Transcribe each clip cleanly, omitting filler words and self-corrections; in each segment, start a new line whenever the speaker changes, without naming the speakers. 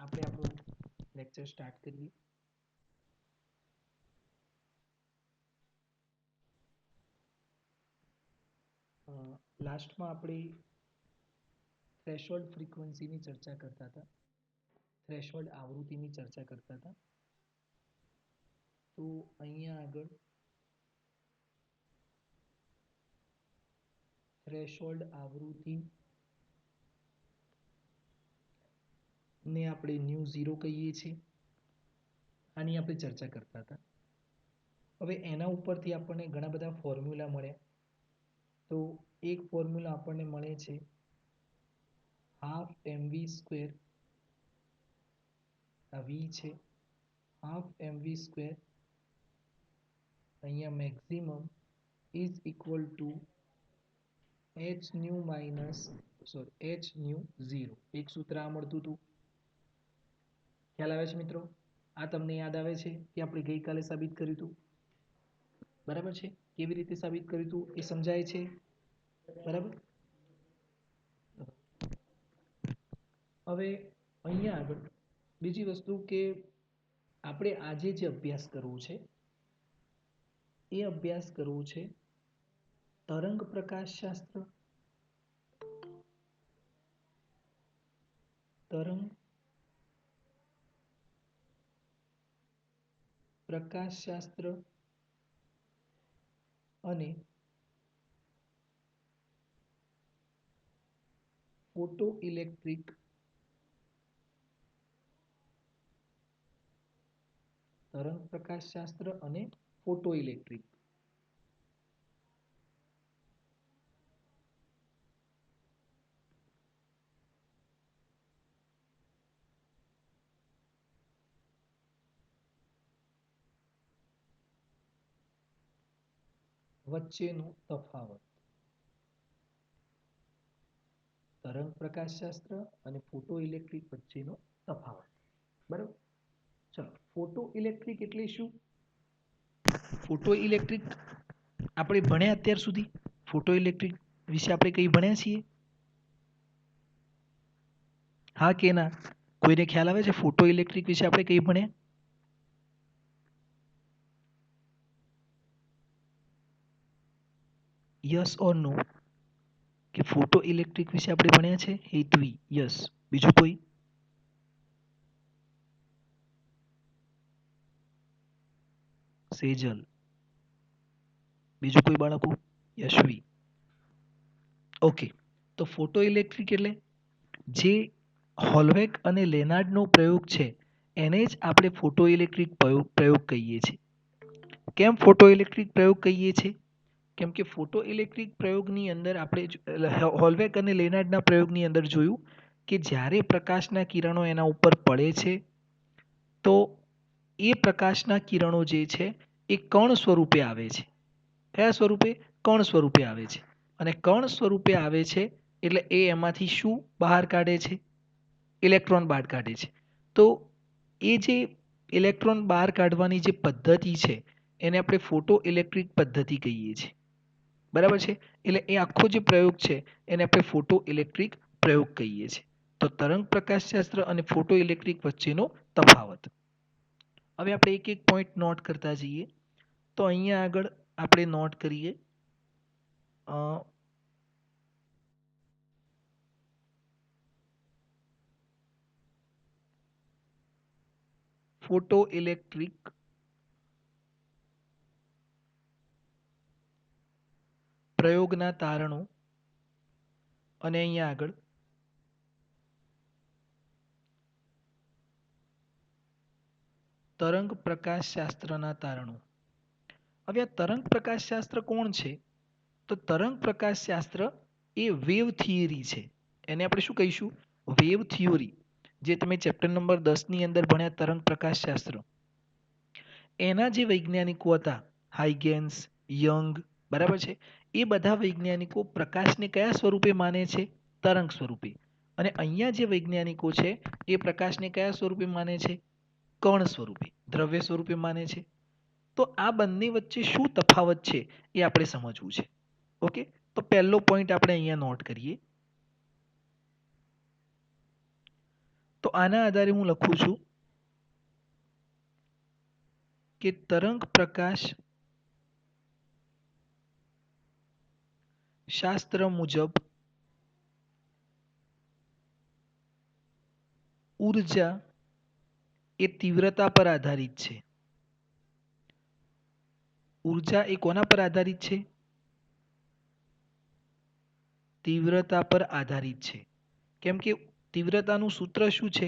આપણે આપણું lecture start કરીએ. લાસ્ટમાં આપણે થ્રેશોલ્ડ ફ્રીક્વન્સીની ચર્ચા કરતા હતા, થ્રેશોલ્ડ આવૃત્તિની ચર્ચા કરતા હતા. તો અહીંયા આગળ થ્રેશોલ્ડ આવૃત્તિ ને આપણે ન્યૂ ઝીરો કહીએ છીએ, આની આપણે ચર્ચા કરતા હતા. હવે એના ઉપરથી આપણને ઘણા બધા ફોર્મ્યુલા મળ્યા. તો એક ફોર્મ્યુલા આપણને મળે છે હાફ mv સ્ક્વેર, આ v છે, હાફ mv સ્ક્વેર અહીંયા maximum is equal two h new minus h new zero. એક સૂત્ર આ મળતું હતું. ખ્યાલ આવે છે મિત્રો? આ તમને યાદ આવે છે કે આપણે ગઈકાલે સાબિત કર્યું હતું? બરાબર છે? કેવી રીતે સાબિત કર્યું હતું એ સમજાય છે? બરાબર. હવે અહીંયા આગળ બીજી વસ્તુ કે આપણે આજે જે અભ્યાસ કરવો છે એ અભ્યાસ કરવો છે તરંગ પ્રકાશશાસ્ત્ર, તરંગ પ્રકાશશાસ્ત્ર અને ફોટો ઇલેક્ટ્રિક તરંગ પ્રકાશશાસ્ત્ર અને ફોટો ઇલેક્ટ્રિક. વચ્ચેનો તફાવત. તરંગ પ્રકાશશાસ્ત્ર અને ફોટો ઇલેક્ટ્રિક વચ્ચેનો તફાવત. બરાબર. ચલો, ફોટો ઇલેક્ટ્રિક એટલે શું? ફોટો ઇલેક્ટ્રિક આપણે ભણ્યા અત્યાર સુધી? ફોટો ઇલેક્ટ્રિક વિશે આપણે કઈ ભણ્યા છીએ? હા કે ના? કોઈને ખ્યાલ આવે છે ફોટો ઇલેક્ટ્રિક વિશે આપણે કઈ ભણ્યા? યસ ઓર નો? કે ફોટો ઇલેક્ટ્રિક વિશે આપણે ભણ્યા છે? હેતવી યસ. બીજું કોઈ? સેજલ. બીજું કોઈ બાળકો? યશવી. ઓકે. તો ફોટો ઇલેક્ટ્રિક એટલે જે હોલવેક અને લેનાર્ડનો પ્રયોગ છે એને જ આપણે ફોટો ઇલેક્ટ્રિક પ્રયોગ કહીએ છીએ. કેમ ફોટો ઇલેક્ટ્રિક પ્રયોગ કહીએ છીએ? કેમ કે ફોટો ઇલેક્ટ્રિક પ્રયોગની અંદર આપણે હોલવેક અને લેનાર્ડના પ્રયોગની અંદર જોયું કે જ્યારે પ્રકાશના કિરણો એના ઉપર પડે છે તો એ પ્રકાશના કિરણો જે છે એ કણ સ્વરૂપે આવે છે. કયા સ્વરૂપે? કણ સ્વરૂપે આવે છે. અને કણ સ્વરૂપે આવે છે એટલે એ એમાંથી શું બહાર કાઢે છે? ઇલેક્ટ્રોન બહાર કાઢે છે. તો એ જે ઇલેક્ટ્રોન બહાર કાઢવાની જે પદ્ધતિ છે એને આપણે ફોટો ઇલેક્ટ્રિક પદ્ધતિ કહીએ છીએ. બરાબર છે? એટલે એ આખો જે પ્રયોગ છે એને આપણે ફોટો ઇલેક્ટ્રિક પ્રયોગ કહીએ છીએ. તો તરંગ પ્રકાશશાસ્ત્ર અને ફોટો ઇલેક્ટ્રિક વચ્ચેનો તફાવત. હવે આપણે એક એક પોઈન્ટ નોટ કરતા જઈએ. તો અહીંયા આગળ આપણે નોટ કરીએ ફોટો ઇલેક્ટ્રિક પ્રયોગના તારણો અને અહીંયા આગળ તરંગ પ્રકાશશાસ્ત્રના તારણો. હવે આ તરંગ પ્રકાશશાસ્ત્ર કોણ છે? તો તરંગ પ્રકાશશાસ્ત્ર એ વેવ થિયરી છે. એને આપણે શું કહીશું? Wave theory. જે તમે ચેપ્ટર નંબર 10 ની અંદર ભણ્યા તરંગ પ્રકાશશાસ્ત્ર, એના જે વૈજ્ઞાનિકો હતા હાઇગેન્સ, યંગ, બરાબર છે, એ બધા વૈજ્ઞાનિકો પ્રકાશને કયા સ્વરૂપે માને છે? તરંગ સ્વરૂપે. અને અહીંયા જે વૈજ્ઞાનિકો છે એ પ્રકાશને કયા સ્વરૂપે માને છે? કણ સ્વરૂપે, દ્રવ્ય સ્વરૂપે માને છે. તો આ બંને વચ્ચે શું તફાવત છે એ આપણે સમજવું છે. ઓકે. તો પહેલો પોઈન્ટ આપણે અહીંયા નોટ કરીએ. તો આના આધારે હું લખું છું કે તરંગ પ્રકાશ શાસ્ત્ર મુજબ ઊર્જા એ તીવ્રતા પર આધારિત છે. ઊર્જા એ કોના પર આધારિત છે? તીવ્રતા પર આધારિત છે. કેમ કે તીવ્રતાનું સૂત્ર શું છે?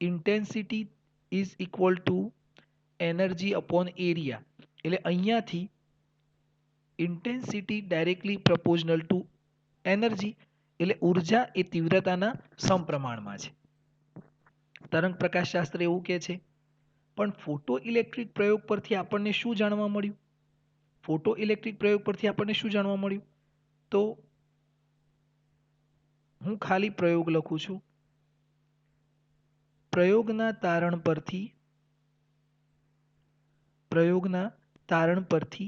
Intensity is equal two energy upon area. એટલે અહીંયાથી ઇન્ટેન્સિટી ડાયરેક્ટલી પ્રપોઝનલ ટુ એનર્જી, એટલે ઊર્જા એ તીવ્રતાના સમપ્રમાણમાં છે. તરંગ પ્રકાશશાસ્ત્ર એવું કહે છે. પણ ફોટો ઇલેક્ટ્રિક પ્રયોગ પરથી આપણને શું જાણવા મળ્યું? ફોટો ઇલેક્ટ્રિક પ્રયોગ પરથી આપણને શું જાણવા મળ્યું? તો હું ખાલી પ્રયોગ લખું છું. પ્રયોગના તારણ પરથી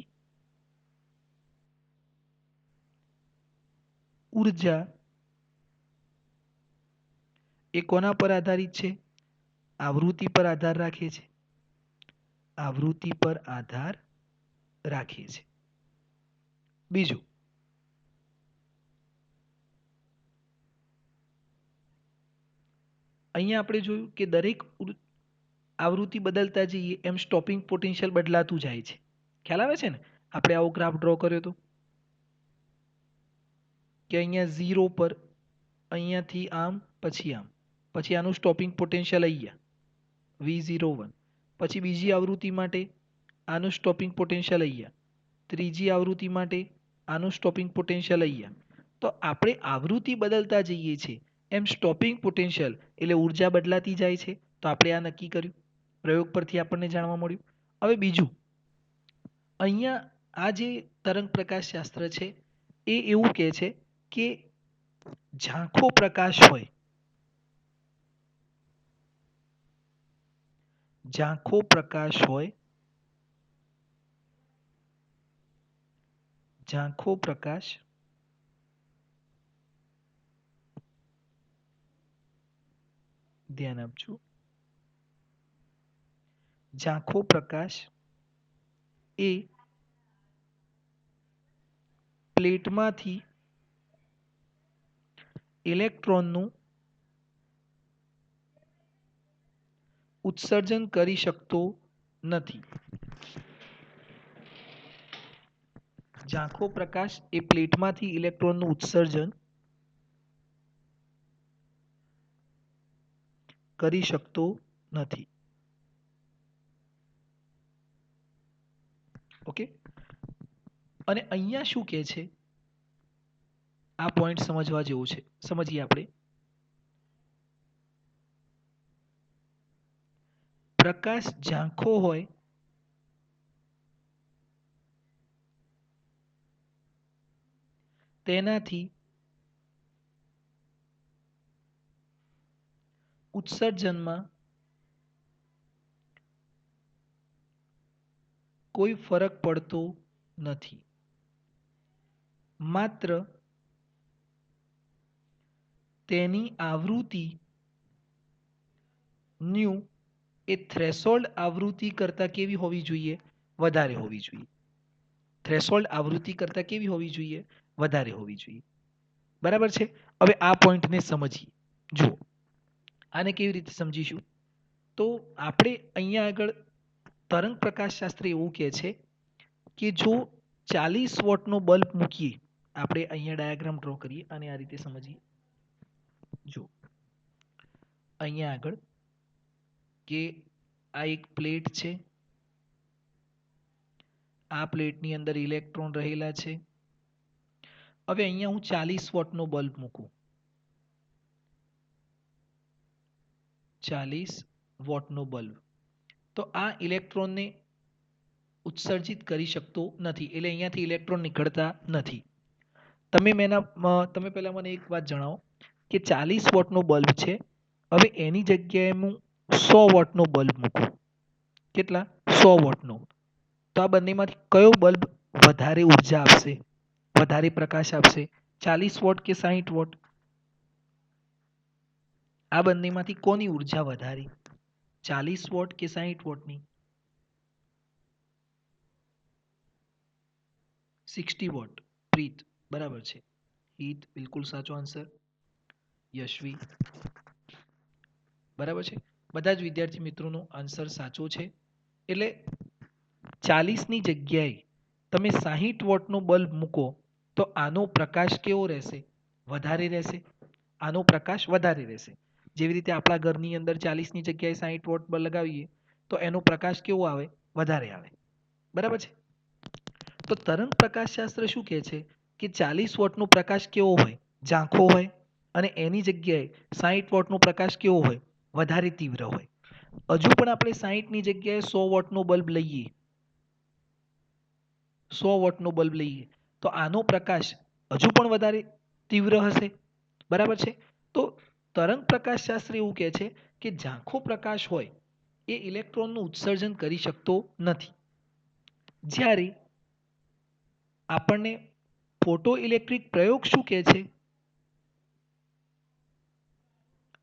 ઊર્જા એ કોના પર આધારિત છે? આવૃત્તિ પર આધાર રાખે છે. આવૃત્તિ પર આધાર રાખે છે. બીજું, અહીંયા આપણે જોયું કે દરેક આવૃત્તિ બદલતા જઈએ એમ સ્ટોપિંગ પોટેન્શિયલ બદલાતું જાય છે. ખ્યાલ આવે છે ને? આપણે આવો ગ્રાફ ડ્રો કર્યો હતો કે અહીંયા 0 પર, અહીંયાથી આમ, પછી આમ, પછી આનું સ્ટોપિંગ પોટેન્શિયલ અહીંયા V01, પછી બીજી આવૃત્તિ માટે આનું સ્ટોપિંગ પોટેન્શિયલ અહીંયા, ત્રીજી આવૃત્તિ માટે આનું સ્ટોપિંગ પોટેન્શિયલ અહીંયા. તો આપણે આવૃત્તિ બદલતા જઈએ છીએ એમ સ્ટોપિંગ પોટેન્શિયલ એટલે ઊર્જા બદલાતી જાય છે. તો આપણે આ નક્કી કર્યું, પ્રયોગ પરથી આપણને જાણવા મળ્યું. હવે બીજું, અહીંયા આ જે તરંગ પ્રકાશશાસ્ત્ર છે એ એવું કહે છે કે ઝાંખો પ્રકાશ હોય, ઝાંખો પ્રકાશ હોય, ઝાંખો પ્રકાશ ધ્યાન આપજો, ઝાંખો પ્રકાશ એ પ્લેટમાંથી ઇલેક્ટ્રોનનું ઉત્સર્જન કરી શકતો નથી. ઝાંખો પ્રકાશ એ પ્લેટમાંથી ઇલેક્ટ્રોનનું ઉત્સર્જન કરી શકતો નથી. ઓકે, અને અહીંયા શું કહે છે? આ પોઈન્ટ સમજવા જેવું છે, સમજીએ આપણે. પ્રકાશ ઝાંખો હોય તેનાથી ઉત્સર્જનમાં કોઈ ફરક પડતો નથી. માત્ર તેની આવૃત્તિ ન્યુ એ થ્રેશોલ્ડ આવૃત્તિ કરતાં કેવી હોવી જોઈએ? વધારે હોવી જોઈએ. થ્રેશોલ્ડ આવૃત્તિ કરતાં કેવી હોવી જોઈએ? વધારે હોવી જોઈએ. બરાબર છે? હવે આ પોઈન્ટને સમજીએ. જુઓ, આને કેવી રીતે સમજીશું? તો આપણે અહીંયા આગળ તરંગ પ્રકાશશાસ્ત્ર એવું કહે છે કે જો 40 વોટનો બલ્બ મૂકીએ, આપણે અહીંયા ડાયાગ્રામ ડ્રો કરીએ અને આ રીતે સમજીએ. જો અહીંયા આગળ કે આ એક પ્લેટ છે, આ પ્લેટની અંદર ઇલેક્ટ્રોન રહેલા છે. હવે અહીંયા હું 40 વોટનો બલ્બ મૂકું, 40 વોટનો બલ્બ, તો આ ઇલેક્ટ્રોનને ઉત્સર્જિત કરી શકતો નથી, એટલે અહીંયાથી ઇલેક્ટ્રોન નીકળતા નથી. તમે પહેલા મને એક વાત જણાવો કે 40 વોટનો બલ્બ છે, હવે એની જગ્યાએ હું 100 વોટનો બલ્બ મૂકું. કેટલા? 100 વોટનો. તો આ બંનેમાંથી કયો બલ્બ વધારે ઉર્જા આપશે, વધારે પ્રકાશ આપશે? 40 વોટ કે 60 વોટ? આ બંનેમાંથી કોની ઉર્જા વધારે, 40 વોટ કે 60 વોટની? 60 વોટ. પ્રીત બરાબર છે. હિત બિલકુલ સાચો આન્સર. યશવી બરાબર છે. બધા જ વિદ્યાર્થી મિત્રોનો આન્સર સાચો છે. એટલે 40ની જગ્યાએ તમે 60 વોટનો બલ્બ મૂકો તો આનો પ્રકાશ કેવો રહેશે? વધારે રહેશે. આનો પ્રકાશ વધારે રહેશે. જેવી રીતે આપણા ઘરની અંદર 40ની જગ્યાએ 60 વોટ બલ્બ લગાવીએ તો એનો પ્રકાશ કેવો આવે? વધારે આવે. બરાબર છે. તો તરંગ પ્રકાશશાસ્ત્ર શું કહે છે કે 40 વોટનો પ્રકાશ કેવો હોય? ઝાંખો હોય. અને એની જગ્યાએ 60 વોટનો પ્રકાશ કેવો હોય? વધારે તીવ્ર હોય. હજુ પણ આપણે 60ની જગ્યાએ 100 વોટનો બલ્બ લઈએ, 100 વોટનો બલ્બ લઈએ તો આનો પ્રકાશ હજુ પણ વધારે તીવ્ર હશે. બરાબર છે. તો તરંગ પ્રકાશશાસ્ત્ર એવું કહે છે કે ઝાંખો પ્રકાશ હોય એ ઇલેક્ટ્રોનનું ઉત્સર્જન કરી શકતો નથી. જ્યારે આપણને ફોટો ઇલેક્ટ્રિક પ્રયોગ શું કહે છે?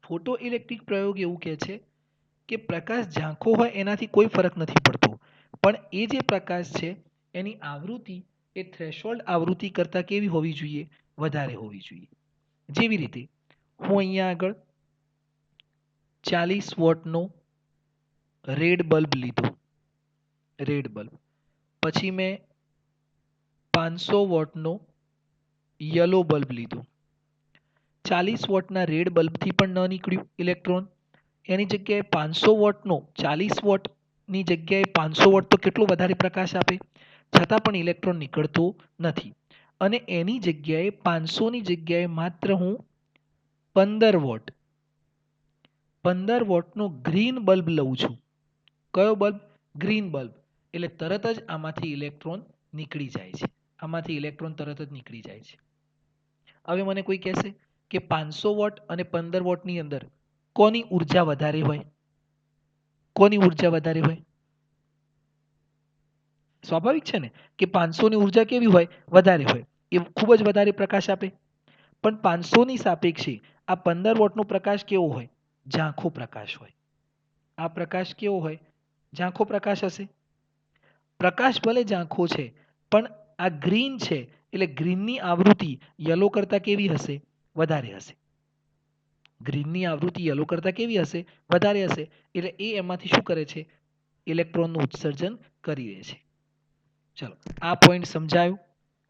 ફોટો ઇલેક્ટ્રિક પ્રયોગ એવું કહે છે કે પ્રકાશ ઝાંખો હોય એનાથી કોઈ ફરક નથી પડતો, પણ એ જે પ્રકાશ છે એની આવૃત્તિ એ થ્રેશોલ્ડ આવૃત્તિ કરતાં કેવી હોવી જોઈએ? વધારે હોવી જોઈએ. જેવી રીતે હું અહીંયા આગળ 40 વોટનો રેડ બલ્બ લીધો, રેડ બલ્બ. પછી મેં 500 વોટનો યલો બલ્બ લીધો. 40 વોટના રેડ બલ્બથી પણ ન નીકળ્યું ઇલેક્ટ્રોન. એની જગ્યાએ 500 વોટનો 40 વોટની જગ્યાએ 500 વોટ તો કેટલો વધારે પ્રકાશ આપે, છતાં પણ ઇલેક્ટ્રોન નીકળતો નથી. અને એની જગ્યાએ 500ની જગ્યાએ માત્ર હું 15 વોટ 15 વોટનો ગ્રીન બલ્બ લઉં છું. કયો બલ્બ? Green bulb. એટલે તરત જ આમાંથી ઇલેક્ટ્રોન નીકળી જાય છે. આમાંથી ઇલેક્ટ્રોન તરત જ નીકળી જાય છે. હવે મને કોઈ કહેશે કે 500 વોટ અને 15 વોટની અંદર કોની ઉર્જા વધારે હોય? કોની ઉર્જા વધારે હોય? સ્વાભાવિક છે ને કે 500ની ઉર્જા કેવી હોય? વધારે હોય. એ ખૂબ જ વધારે પ્રકાશ આપે. પણ 500ની સાપેક્ષે આ 15 વોટનો પ્રકાશ કેવો હોય? ઝાંખો પ્રકાશ હોય. આ પ્રકાશ કેવો હોય? ઝાંખો પ્રકાશ હશે. પ્રકાશ ભલે ઝાંખો છે પણ આ ગ્રીન છે એટલે ગ્રીનની આવૃત્તિ યલો કરતાં કેવી હશે? વધારે હશે. ગ્રીનની આવૃત્તિ યલો કરતાં કેવી હશે? વધારે હશે. એટલે એ એમાંથી શું કરે છે? ઇલેક્ટ્રોનનું ઉત્સર્જન કરી દે છે. ચલો, આ પોઈન્ટ સમજાયું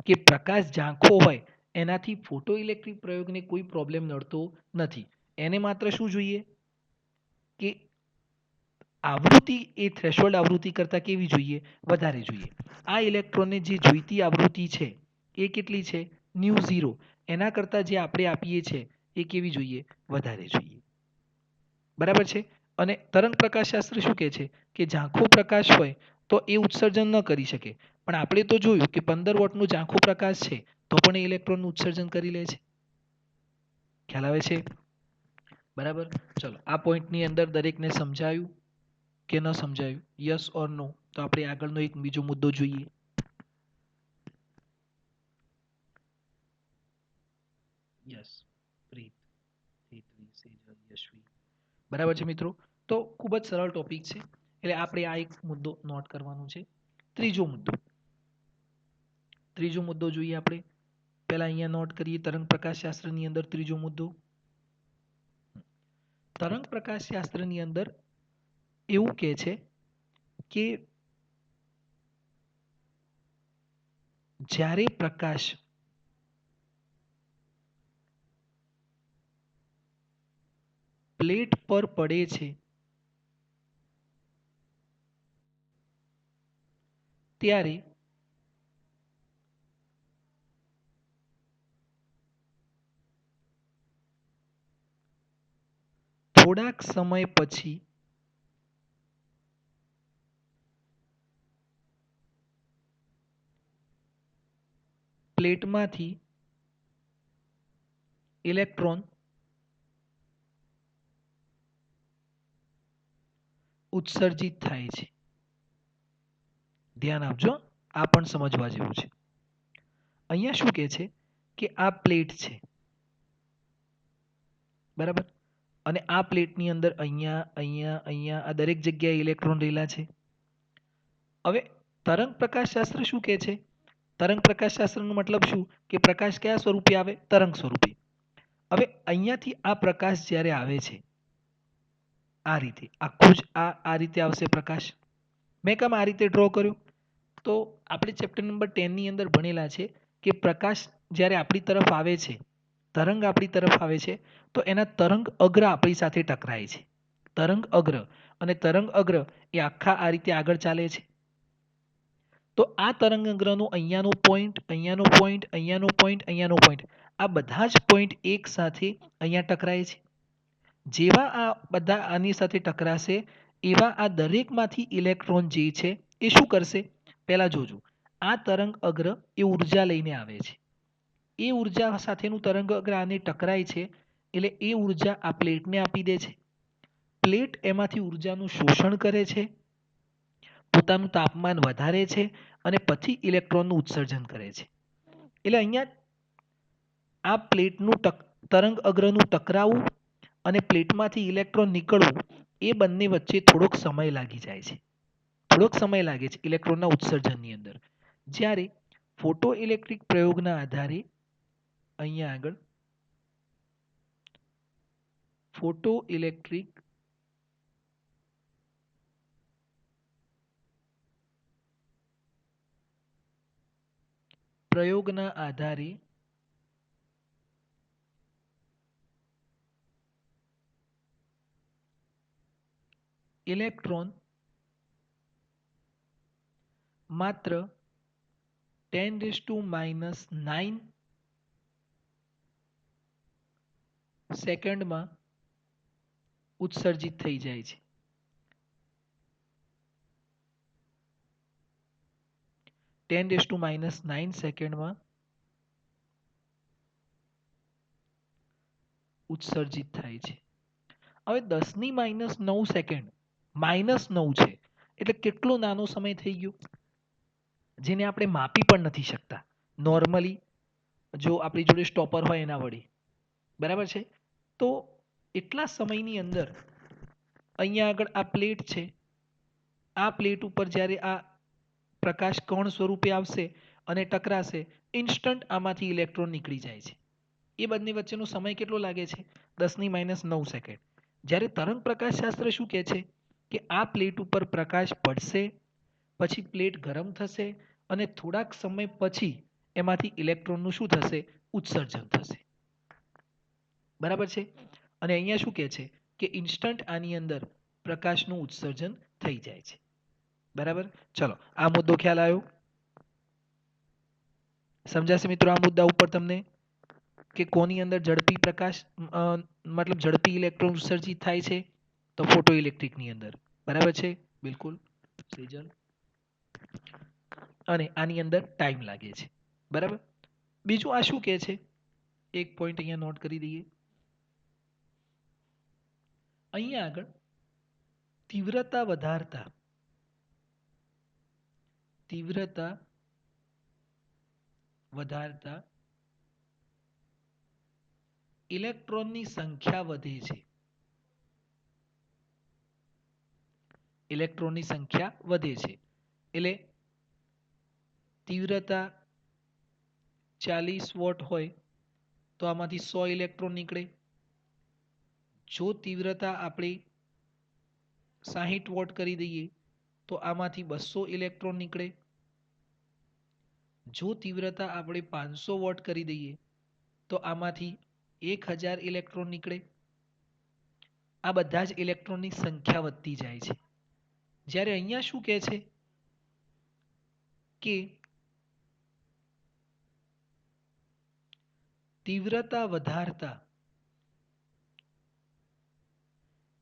કે પ્રકાશ ઝાંખો હોય એનાથી ફોટો ઇલેક્ટ્રિક પ્રયોગને કોઈ પ્રોબ્લેમ નડતો નથી. એને માત્ર શું જોઈએ કે આવૃત્તિ એ થ્રેશોલ્ડ આવૃત્તિ કરતાં કેવી જોઈએ? વધારે જોઈએ. આ ઇલેક્ટ્રોનને જે જોઈતી આવૃત્તિ છે એ કેટલી છે? New zero. એના કરતાં જે આપણે આપીએ છીએ એ કેવી જોઈએ? વધારે જોઈએ. બરાબર છે. અને તરંગ પ્રકાશશાસ્ત્ર શું કહે છે કે ઝાંખો પ્રકાશ હોય તો એ ઉત્સર્જન ન કરી શકે. પણ આપણે તો જોયું કે 15 વોટનો ઝાંખો પ્રકાશ છે તો પણ એ ઇલેક્ટ્રોનનું ઉત્સર્જન કરી લે છે. ખ્યાલ આવે છે? બરાબર. ચલો, આ પોઈન્ટની અંદર દરેકને સમજાયું કે ન સમજાયું? યસ ઓર નો? તો આપણે આગળનો એક બીજો મુદ્દો જોઈએ. યસ, પ્રીત, હેતવી, સેજલ, યશવી. બરાબર છે મિત્રો. તો ખૂબ જ સરળ ટોપિક છે એટલે આપણે આ એક મુદ્દો નોટ કરવાનો છે. ત્રીજો મુદ્દો જોઈએ આપણે. પહેલા અહીંયા નોટ કરીએ તરંગ પ્રકાશશાસ્ત્રની અંદર ત્રીજો મુદ્દો. તરંગ પ્રકાશશાસ્ત્રની અંદર એવું કહે છે કે જ્યારે પ્રકાશ પ્લેટ પર પડે છે ત્યારે થોડાક સમય પછી પ્લેટમાંથી ઇલેક્ટ્રોન ઉત્સર્જિત થાય છે. ધ્યાન આપજો, આ પણ સમજવા જેવું છે. અહીંયા શું કહે છે કે આ પ્લેટ છે. બરાબર. અને આ પ્લેટની અંદર અહીંયા અહીંયા અહીંયા આ દરેક જગ્યાએ ઇલેક્ટ્રોન રહેલા છે. હવે તરંગ પ્રકાશશાસ્ત્ર શું કહે છે? તરંગ પ્રકાશશાસ્ત્રનો મતલબ શું કે પ્રકાશ કયા સ્વરૂપે આવે? તરંગ સ્વરૂપે. હવે અહીંયાથી આ પ્રકાશ જ્યારે આવે છે આ રીતે આખું જ આ રીતે આવશે પ્રકાશ. મેં કેમ આ રીતે ડ્રો કર્યું? તો આપણે ચેપ્ટર નંબર 10 ની અંદર ભણેલા છે કે પ્રકાશ જ્યારે આપણી તરફ આવે છે, તરંગ આપણી તરફ આવે છે તો એના તરંગ અગ્ર આપણી સાથે ટકરાય છે. તરંગ અગ્ર અને તરંગ અગ્ર એ આખા આ રીતે આગળ ચાલે છે. તો આ તરંગ અગ્રનું અહીંયાનો પોઈન્ટ, અહીંયાનો પોઈન્ટ, અહીંયાનો પોઈન્ટ, અહીંયાનો પોઈન્ટ, આ બધા જ પોઈન્ટ એક સાથે અહીંયા ટકરાય છે. જેવા આ બધા આની સાથે ટકરાશે એવા આ દરેકમાંથી ઇલેક્ટ્રોન જે છે એ શું કરશે? પહેલા જોજો, આ તરંગ અગ્ર એ ઉર્જા લઈને આવે છે. એ ઉર્જા સાથેનું તરંગ અગ્ર આને ટકરાય છે એટલે એ ઉર્જા આ પ્લેટને આપી દે છે. પ્લેટ એમાંથી ઉર્જાનું શોષણ કરે છે, પોતાનું તાપમાન વધારે છે અને પછી ઇલેક્ટ્રોનનું ઉત્સર્જન કરે છે. એટલે અહીંયા આ પ્લેટનું તરંગ અગ્રનું ટકરાવું અને પ્લેટમાંથી ઇલેક્ટ્રોન નીકળવું એ બંને વચ્ચે થોડોક સમય લાગી જાય છે. થોડોક સમય લાગે છે ઇલેક્ટ્રોનના ઉત્સર્જનની અંદર. જ્યારે ફોટો ઇલેક્ટ્રિક પ્રયોગના આધારે અહીંયા આગળ ફોટો ઇલેક્ટ્રિક પ્રયોગના આધારે ઇલેક્ટ્રોન માત્ર 10⁻⁹ સેકન્ડમાં ઉત્સર્જિત થઈ જાય છે. 10⁻⁹ સેકન્ડમાં ઉત્સર્જિત થાય છે. હવે 10⁻⁹ સેકન્ડ -9 છે એટલે કેટલો નાનો સમય થઈ ગયો જેને આપણે માપી પણ નથી શકતા નોર્મલી જો આપણી જોડે સ્ટોપર હોય એના વડે. બરાબર છે? તો એટલા સમયની અંદર અહીંયા આગળ આ પ્લેટ છે, આ પ્લેટ ઉપર જ્યારે આ પ્રકાશ કણ સ્વરૂપે આવશે અને ટકરાશે, ઇન્સ્ટન્ટ આમાંથી ઇલેક્ટ્રોન નીકળી જાય છે. એ બંને વચ્ચેનો સમય કેટલો લાગે છે? 10⁻⁹ સેકન્ડ. જ્યારે તરંગ પ્રકાશશાસ્ત્ર શું કહે છે કે આ પ્લેટ ઉપર પ્રકાશ પડશે, પછી પ્લેટ ગરમ થશે અને થોડાક સમય પછી એમાંથી ઇલેક્ટ્રોનનું શું થશે? ઉત્સર્જન થશે. બરાબર છે? અને અહીંયા શું કહે છે કે ઇન્સ્ટન્ટ આની અંદર પ્રકાશનું ઉત્સર્જન થઈ જાય છે. બરાબર? ચલો, આ મુદ્દો ખ્યાલ આવ્યો? સમજાશે મિત્રો આ મુદ્દા ઉપર તમને કે કોની અંદર ઝડપી પ્રકાશ મતલબ ઝડપી ઇલેક્ટ્રોન ઉત્સર્જિત થાય છે? તો ફોટો ઇલેક્ટ્રિકની અંદર. બરાબર છે? બિલકુલ સેજલ. અને આની અંદર ટાઈમ લાગે છે. બરાબર? બીજું આ શું કહે છે? એક પોઈન્ટ અહીંયા નોટ કરી દઈએ. અહીંયા આગળ તીવ્રતા વધારતા ઇલેક્ટ્રોનની સંખ્યા વધે છે. ઇલેક્ટ્રોનની સંખ્યા વધે છે એટલે તીવ્રતા 40 વોટ હોય તો આમાંથી 100 ઇલેક્ટ્રોન નીકળે. જો તીવ્રતા આપણે 60 વોટ કરી દઈએ તો આમાંથી 200 ઇલેક્ટ્રોન નીકળે. જો તીવ્રતા આપણે 500 વોટ કરી દઈએ તો આમાંથી 1000 ઇલેક્ટ્રોન નીકળે. આ બધા જ ઇલેક્ટ્રોનની સંખ્યા વધતી જાય છે. જ્યારે અહીંયા શું કહે છે કે તીવ્રતા વધારતા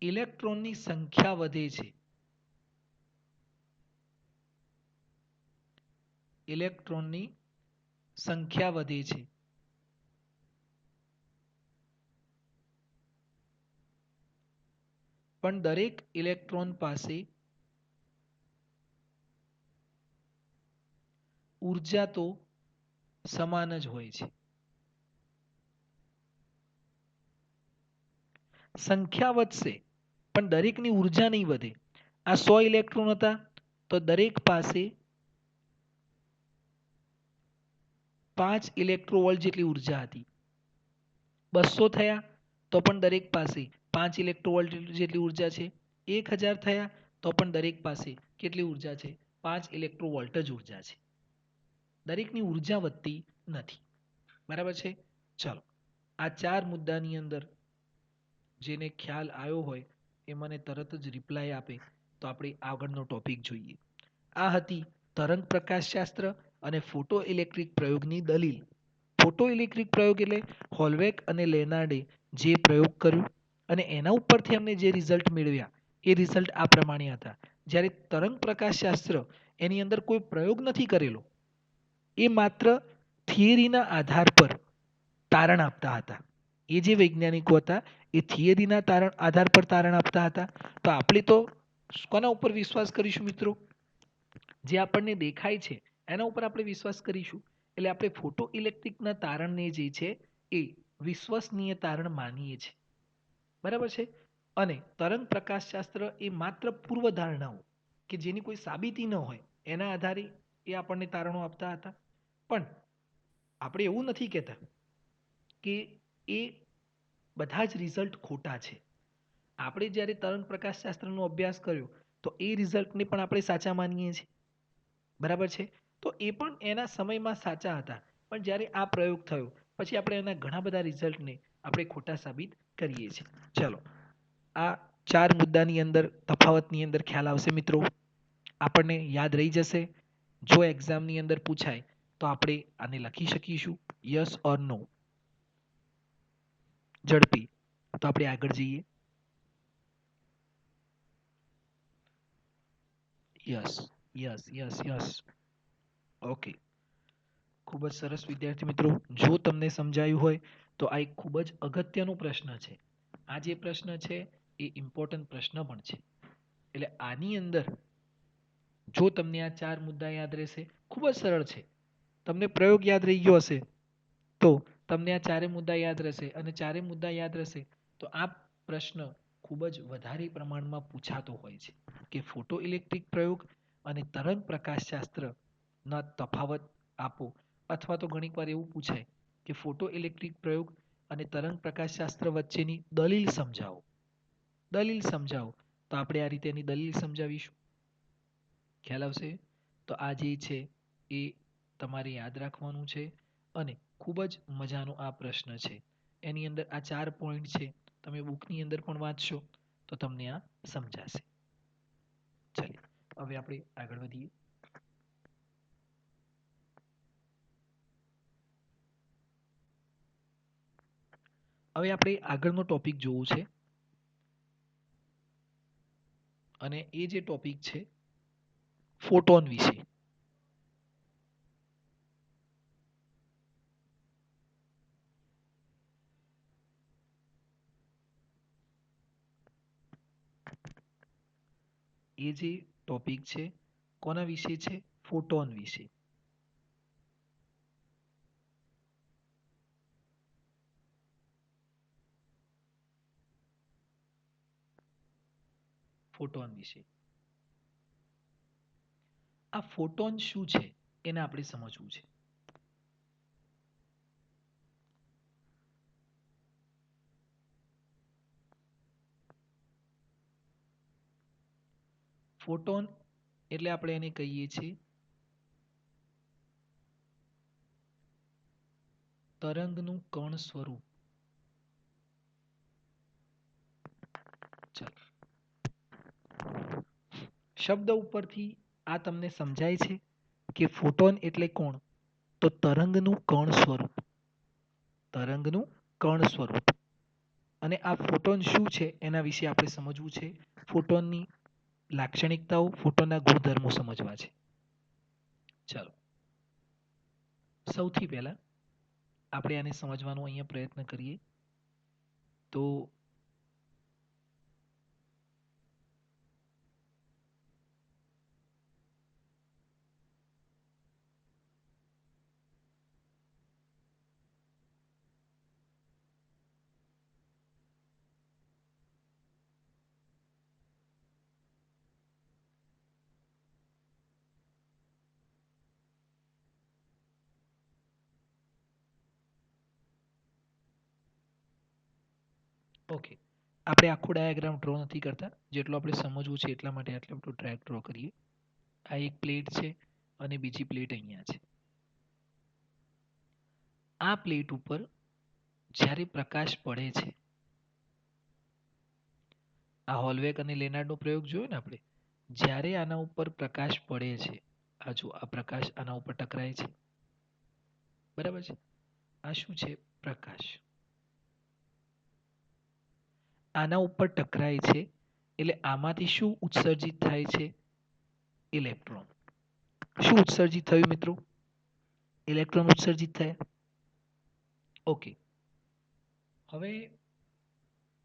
ઇલેક્ટ્રોનની સંખ્યા વધે છે. ઇલેક્ટ્રોનની સંખ્યા વધે છે. પણ દરેક ઇલેક્ટ્રોન પાસે ઉર્જા તો સમાન જ હોય છે. સંખ્યા વધશે પણ દરેકની ઉર્જા નહીં વધે. આ 100 ઇલેક્ટ્રોન હતા તો દરેક પાસે 5 ઇલેક્ટ્રોવોલ્ટ જેટલી ઉર્જા હતી. 200 થયા તો પણ દરેક પાસે 5 ઇલેક્ટ્રોવોલ્ટ જેટલી ઉર્જા છે. 1000 થયા તો પણ દરેક પાસે કેટલી ઉર્જા છે? 5 ઇલેક્ટ્રોવોલ્ટ જ ઉર્જા છે. દરેકની ઉર્જા વધતી નથી. બરાબર છે? ચાલો, આ 4 મુદ્દાની અંદર જેને ખ્યાલ આવ્યો હોય એ મને તરત જ રિપ્લાય આપે તો આપણે આગળનો ટોપિક જોઈએ. આ હતી તરંગ પ્રકાશશાસ્ત્ર અને ફોટો ઇલેક્ટ્રિક પ્રયોગની દલીલ. ફોટો ઇલેક્ટ્રિક પ્રયોગ એટલે હોલવેક અને લેનાર્ડે જે પ્રયોગ કર્યો અને એના ઉપરથી અમને જે રિઝલ્ટ મેળવ્યા એ રિઝલ્ટ આ પ્રમાણે હતા. જ્યારે તરંગ પ્રકાશશાસ્ત્ર એની અંદર કોઈ પ્રયોગ નથી કરેલો, એ માત્ર થિયરીના આધાર પર તારણ આપતા હતા. એ જે વૈજ્ઞાનિકો હતા એ થિયરીના આધાર પર તારણ આપતા હતા. તો આપણે તો કોના ઉપર વિશ્વાસ કરીશું મિત્રો? જે આપણને દેખાય છે એના ઉપર આપણે વિશ્વાસ કરીશું. એટલે આપણે ફોટો ઇલેક્ટ્રિકના તારણને જે છે એ વિશ્વસનીય તારણ માનીએ છીએ. બરાબર છે? અને તરંગ પ્રકાશશાસ્ત્ર એ માત્ર પૂર્વધારણાઓ કે જેની કોઈ સાબિતી ન હોય એના આધારે એ આપણને તારણો આપતા હતા. પણ આપણે એવું નથી કહેતા કે એ બધા જ રિઝલ્ટ ખોટા છે. આપણે જ્યારે તરંગ પ્રકાશશાસ્ત્રનો અભ્યાસ કર્યો તો એ રિઝલ્ટને પણ આપણે સાચા માનીએ છીએ. બરાબર છે? તો એ પણ એના સમયમાં સાચા હતા. પણ જ્યારે આ પ્રયોગ થયો પછી આપણે એના ઘણા બધા રિઝલ્ટને આપણે ખોટા સાબિત કરીએ છીએ. ચલો, આ 4 મુદ્દાની અંદર તફાવતની અંદર ખ્યાલ આવશે મિત્રો. આપણને યાદ રહી જશે. જો એક્ઝામની અંદર પૂછાય તો આપણે આને લખી શકીશું યસ ઓર નો. ઝડપી. તો આપણે આગળ જઈએ. Yes yes yes yes. Okay, ખૂબ જ સરસ વિદ્યાર્થી મિત્રો. જો તમને સમજાયું હોય તો આ એક ખૂબ જ અગત્યનો પ્રશ્ન છે. આ જે પ્રશ્ન છે એ ઇમ્પોર્ટન્ટ પ્રશ્ન પણ છે. એટલે આની અંદર જો તમને આ 4 મુદ્દા યાદ રહેશે, ખૂબ જ સરળ છે. તમને પ્રયોગ યાદ રહી ગયો હશે તો તમને આ 4 મુદ્દા યાદ રહેશે અને 4 મુદ્દા યાદ રહેશે તો આ પ્રશ્ન ખૂબ જ વધારે પ્રમાણમાં પૂછાતો હોય છે કે ફોટો ઇલેક્ટ્રિક પ્રયોગ અને તરંગ પ્રકાશશાસ્ત્રના તફાવત આપો. અથવા તો ઘણીક વાર એવું પૂછાય કે ફોટો ઇલેક્ટ્રિક પ્રયોગ અને તરંગ પ્રકાશશાસ્ત્ર વચ્ચેની દલીલ સમજાવો. દલીલ સમજાવો. તો આપણે આ રીતે એની દલીલ સમજાવીશું. ખ્યાલ આવશે? તો આ જે છે એ તમારે યાદ રાખવાનું છે અને ખૂબ જ મજાનો આ પ્રશ્ન છે. એની અંદર આ 4 પોઈન્ટ છે. તમે બુકની અંદર પણ વાંચશો તો તમને આ સમજાશે. ચાલો, હવે આપણે આગળ વધીએ. હવે આપણે આગળનો ટોપિક જોવું છે અને એ જે ટોપિક છે ફોટોન વિશે. એ જે ટોપિક છે કોના વિશે છે? ફોટોન વિશે. ફોટોન વિશે. આ ફોટોન શું છે એને આપણે સમજવું છે. ફોટોન એટલે આપણે એને કહીએ છીએ તરંગનું કણ સ્વરૂપ. ચાલો, શબ્દ ઉપરથી આ તમને સમજાય છે કે ફોટોન એટલે કોણ? તો તરંગનું કણ સ્વરૂપ. તરંગનું કણ સ્વરૂપ. અને આ ફોટોન શું છે એના વિશે આપણે સમજવું છે. ફોટોનની લાક્ષણિકતાઓ, ફોટોનના ગુણધર્મો સમજવા છે. ચાલો, સૌથી પહેલા આપણે આને સમજવાનો અહીંયા પ્રયત્ન કરીએ. તો ઓકે, આપણે આખો ડાયાગ્રામ ડ્રો નથી કરતા, જેટલું આપણે સમજવું છે એટલા માટે આટલું આપણું ડ્રેગ ડ્રો કરીએ. આ એક પ્લેટ છે અને બીજી પ્લેટ અહીંયા છે. આ પ્લેટ ઉપર જ્યારે પ્રકાશ પડે છે, આ હોલવેગ અને લેનાર્ડનો પ્રયોગ જોયો ને આપણે, જ્યારે આના ઉપર પ્રકાશ પડે છે, આ જો આ પ્રકાશ આના ઉપર ટકરાય છે, બરાબર છે, આ શું છે? પ્રકાશ આના ઉપર ટકરાય છે એટલે આમાંથી શું ઉત્સર્જિત થાય છે? ઇલેક્ટ્રોન. શું ઉત્સર્જિત થયું મિત્રો? ઇલેક્ટ્રોન ઉત્સર્જિત થયા. ઓકે, હવે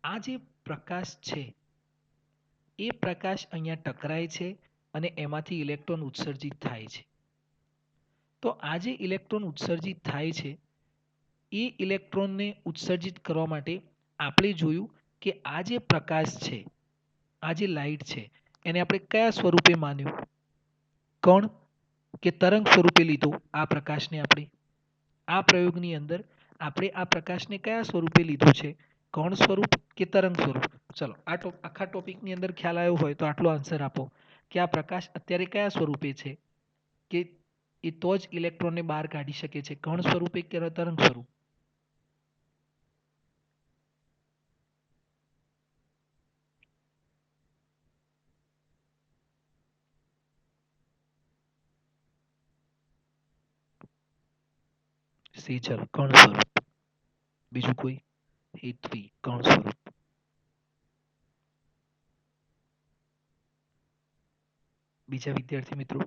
આ જે પ્રકાશ છે એ પ્રકાશ અહીંયા ટકરાય છે અને એમાંથી ઇલેક્ટ્રોન ઉત્સર્જિત થાય છે. તો આ જે ઇલેક્ટ્રોન ઉત્સર્જિત થાય છે એ ઇલેક્ટ્રોનને ઉત્સર્જિત કરવા માટે આપણે જોયું કે આ જે પ્રકાશ છે, આ જે લાઇટ છે, એને આપણે કયા સ્વરૂપે માન્યું? કણ કે તરંગ સ્વરૂપે લીધું આ પ્રકાશને આપણે? આ પ્રયોગની અંદર આપણે આ પ્રકાશને કયા સ્વરૂપે લીધું છે? કણ સ્વરૂપ કે તરંગ સ્વરૂપ? ચલો, આખા ટોપિકની અંદર ખ્યાલ આવ્યો હોય તો આટલો આન્સર આપો કે આ પ્રકાશ અત્યારે કયા સ્વરૂપે છે, કે એ તો જ ઇલેક્ટ્રોનને બહાર કાઢી શકે છે, કણ સ્વરૂપે કે તરંગ સ્વરૂપ? સેજલ કણ સ્વરૂપ. બીજું કોઈ? હેતવી કણ સ્વરૂપ. બીજા વિદ્યાર્થી મિત્રો?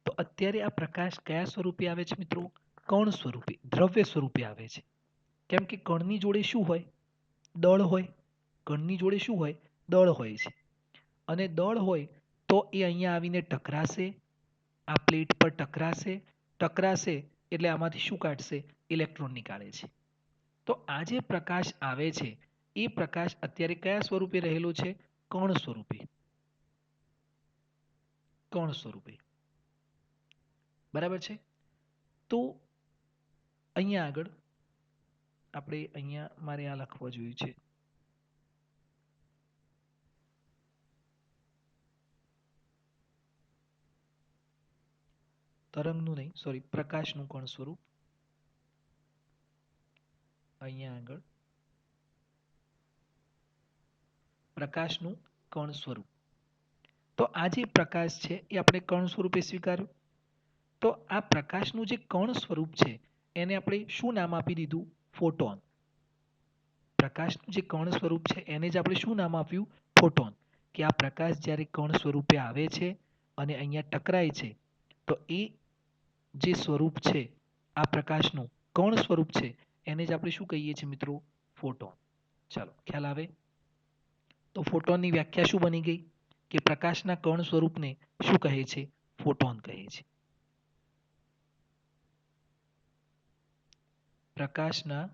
તો અત્યારે આ પ્રકાશ કયા સ્વરૂપે આવે છે મિત્રો? કણ સ્વરૂપે, દ્રવ્ય સ્વરૂપે આવે છે. કેમ કે કણની જોડે શું હોય? દળ હોય. કણની જોડે શું હોય? દળ હોય છે. અને દળ હોય તો એ અહીંયા આવીને ટકરાશે, આ પ્લેટ પર ટકરાશે, ટકરાશે એટલે આમાંથી શું કાઢશે? ઇલેક્ટ્રોન નીકાળે છે. તો આ જે પ્રકાશ આવે છે એ પ્રકાશ અત્યારે કયા સ્વરૂપે રહેલો છે? કણ સ્વરૂપે. કણ સ્વરૂપે. બરાબર છે? તો અહીંયા આગળ આપણે અહીંયા મારે આ લખવા જોયું છે. તરંગનું નહીં, સોરી, પ્રકાશનું કણ સ્વરૂપ. અહીંયા આગળ પ્રકાશનું કણ સ્વરૂપ. તો આ જે પ્રકાશ છે એ આપણે કણ સ્વરૂપે સ્વીકાર્યું. તો આ પ્રકાશનું જે કણ સ્વરૂપ છે એને આપણે શું નામ આપી દીધું? ફોટોન. પ્રકાશનું જે કણ સ્વરૂપ છે એને જ આપણે શું નામ આપ્યું? ફોટોન. કે આ પ્રકાશ જ્યારે કણ સ્વરૂપે આવે છે અને અહીંયા ટકરાય છે તો એ જે સ્વરૂપ છે આ પ્રકાશનું કણ સ્વરૂપ છે એને જ આપણે શું કહીએ છીએ મિત્રો? ફોટોન. ચાલો, ખ્યાલ આવે? તો ફોટોનની વ્યાખ્યા શું બની ગઈ? કે પ્રકાશના કણ સ્વરૂપને શું કહે છે? ફોટોન કહે છે. પ્રકાશના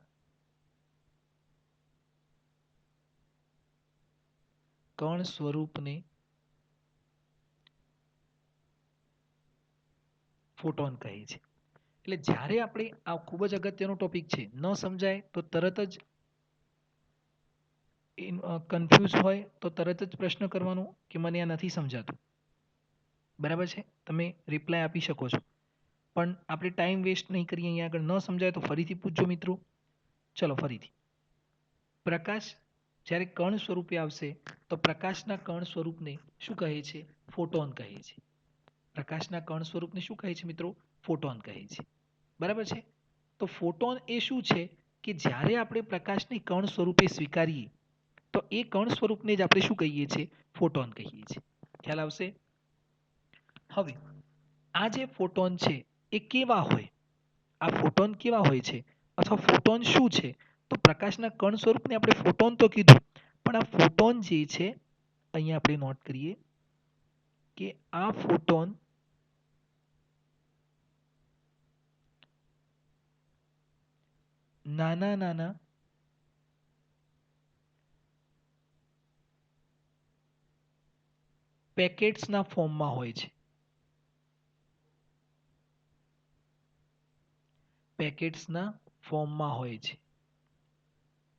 કણ સ્વરૂપને ફોટોન કહે છે. એટલે જ્યારે આપણે, આ ખૂબ જ અગત્યનો ટોપિક છે, ન સમજાય તો તરત જ કન્ફ્યુઝ હોય તો તરત જ પ્રશ્ન કરવાનો કે મને આ નથી સમજાતું. બરાબર છે? તમે રિપ્લાય આપી શકો છો. પણ આપણે ટાઈમ વેસ્ટ નહીં કરીએ. અહીંયા આગળ ન સમજાય તો ફરીથી પૂછજો મિત્રો. ચલો ફરીથી. પ્રકાશ જ્યારે કણ સ્વરૂપે આવશે તો પ્રકાશના કણ સ્વરૂપને શું કહે છે? ફોટોન કહે છે. પ્રકાશના કણ સ્વરૂપને શું કહે છે મિત્રો? ફોટોન કહે છે. બરાબર છે? તો ફોટોન એ શું છે કે જ્યારે આપણે પ્રકાશને કણ સ્વરૂપે સ્વીકારીએ તો એ કણ સ્વરૂપને જ આપણે શું કહીએ છીએ? ફોટોન કહીએ છીએ. ખ્યાલ આવશે? હવે આ જે ફોટોન છે એ કેવા હોય? આ ફોટોન કેવા હોય છે? અથવા ફોટોન શું છે? તો પ્રકાશના કણ સ્વરૂપને આપણે ફોટોન તો કીધું, પણ આ ફોટોન જે છે અહીંયા આપણે નોટ કરીએ કે આ ફોટોન નાના નાના પેકેટ્સના ફોર્મમાં હોય છે. પેકેટ્સના ફોર્મમાં હોય છે.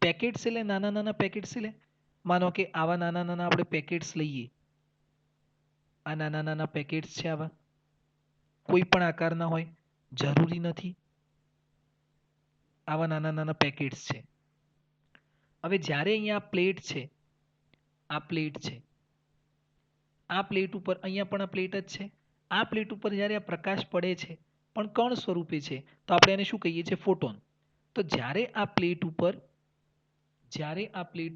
પેકેટ્સ એટલે નાના નાના પેકેટ્સ એટલે માનો કે આવા નાના નાના આપણે પેકેટ્સ લઈએ, આ નાના નાના પેકેટ્સ છે, આવા કોઈ પણ આકારના હોય, જરૂરી નથી, આવા નાના નાના પેકેટ્સ છે. હવે જ્યારે અહીંયા પ્લેટ છે, આ પ્લેટ છે, આ પ્લેટ ઉપર અહીંયા પણ આ પ્લેટ જ છે, આ પ્લેટ ઉપર જ્યારે આ પ્રકાશ પડે છે પણ કણ સ્વરૂપે છે, તો આપણે એને શું કહીએ છીએ? ફોટોન. તો જ્યારે આ પ્લેટ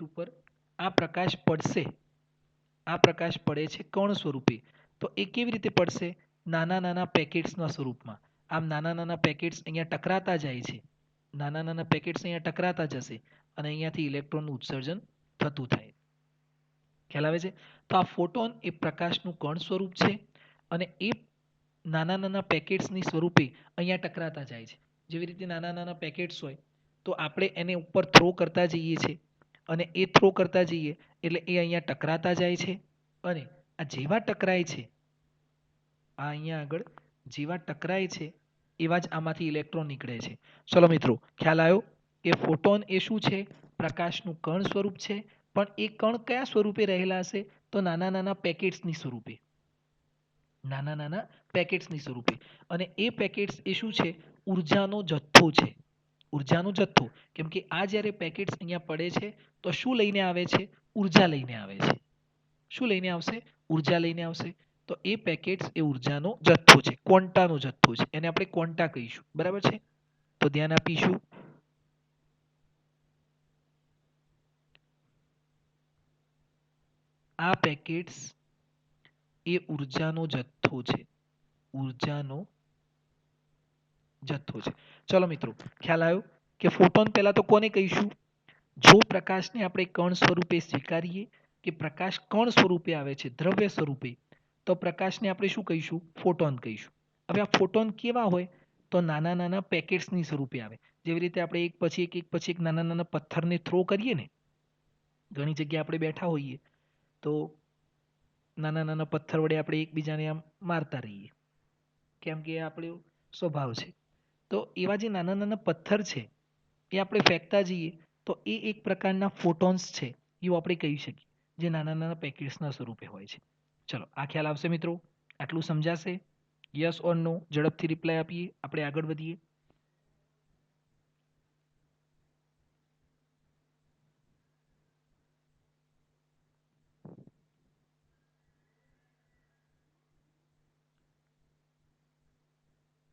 ઉપર આ પ્રકાશ પડશે, આ પ્રકાશ પડે છે કણ સ્વરૂપે, તો એ કેવી રીતે પડશે? નાના નાના પેકેટ્સના સ્વરૂપમાં. આમ નાના નાના પેકેટ્સ અહીંયા ટકરાતા જાય છે, નાના નાના પેકેટ્સ અહીંયા ટકરાતા જશે અને અહીંયાથી ઇલેક્ટ્રોનનું ઉત્સર્જન થતું થાય. ખ્યાલ આવે છે? તો આ ફોટોન એ પ્રકાશનું કણ સ્વરૂપ છે અને એ નાના નાના પેકેટ્સની સ્વરૂપે અહીંયા ટકરાતા જાય છે. જેવી રીતે નાના નાના પેકેટ્સ હોય તો આપણે એને ઉપર થ્રો કરતા જઈએ છીએ અને એ થ્રો કરતા જઈએ એટલે એ અહીંયા ટકરાતા જાય છે અને આ જેવા ટકરાય છે, આ અહીંયા આગળ જેવા ટકરાય છે એવા જ આમાંથી ઇલેક્ટ્રોન નીકળે છે. ચલો મિત્રો, ખ્યાલ આવ્યો કે ફોટોન એ શું છે? પ્રકાશનું કણ સ્વરૂપ છે. પણ એ કણ કયા સ્વરૂપે રહેલા હશે? તો નાના નાના પેકેટ્સની સ્વરૂપે, નાના નાના પેકેટ્સની સ્વરૂપે. અને એ પેકેટ્સ એ શું છે? ઉર્જાનો જથ્થો છે, ઉર્જાનો જથ્થો. કેમ કે આ જ્યારે પેકેટ્સ અહીંયા પડે છે તો શું લઈને આવે છે? ઉર્જા લઈને આવે છે. શું લઈને આવશે? ઉર્જા લઈને આવશે. તો એ પેકેટ્સ એ ઉર્જાનો જથ્થો છે, ક્વોન્ટાનો જથ્થો છે. એને આપણે ક્વોન્ટા કહીશું. બરાબર છે? તો ધ્યાન આપીશું. આ પેકેટ્સ એ ઉર્જાનો જથ્થો છે, ઉર્જાનો જથ્થો છે. ચલો મિત્રો, ખ્યાલ આવ્યો કે ફોટોન પહેલા તો કોને કહીશું? જો પ્રકાશને આપણે કણ સ્વરૂપે સ્વીકારીએ કે પ્રકાશ કણ સ્વરૂપે આવે છે, દ્રવ્ય સ્વરૂપે, તો પ્રકાશને આપણે શું કહીશું? ફોટોન કહીશું. હવે આ ફોટોન કેવા હોય? તો નાના નાના પેકેટ્સની સ્વરૂપે આવે. જેવી રીતે આપણે એક પછી એક નાના નાના પથ્થરને થ્રો કરીએ ને, ઘણી જગ્યાએ આપણે બેઠા હોઈએ તો નાના નાના પથ્થર વડે આપણે એકબીજાને આમ મારતા રહીએ, કેમ કે એ આપણો સ્વભાવ છે. તો એવા જે નાના નાના પથ્થર છે એ આપણે ફેંકતા જઈએ તો એ એક પ્રકારના ફોટોન્સ છે, એવું આપણે કહી શકીએ, જે નાના નાના પેકેટ્સના સ્વરૂપે હોય છે. ચલો, આ ખ્યાલ આવશે મિત્રો? આટલું સમજાશે? યસ ઓર નો? ઝડપથી રિપ્લાય આપીએ, આપણે આગળ વધીએ.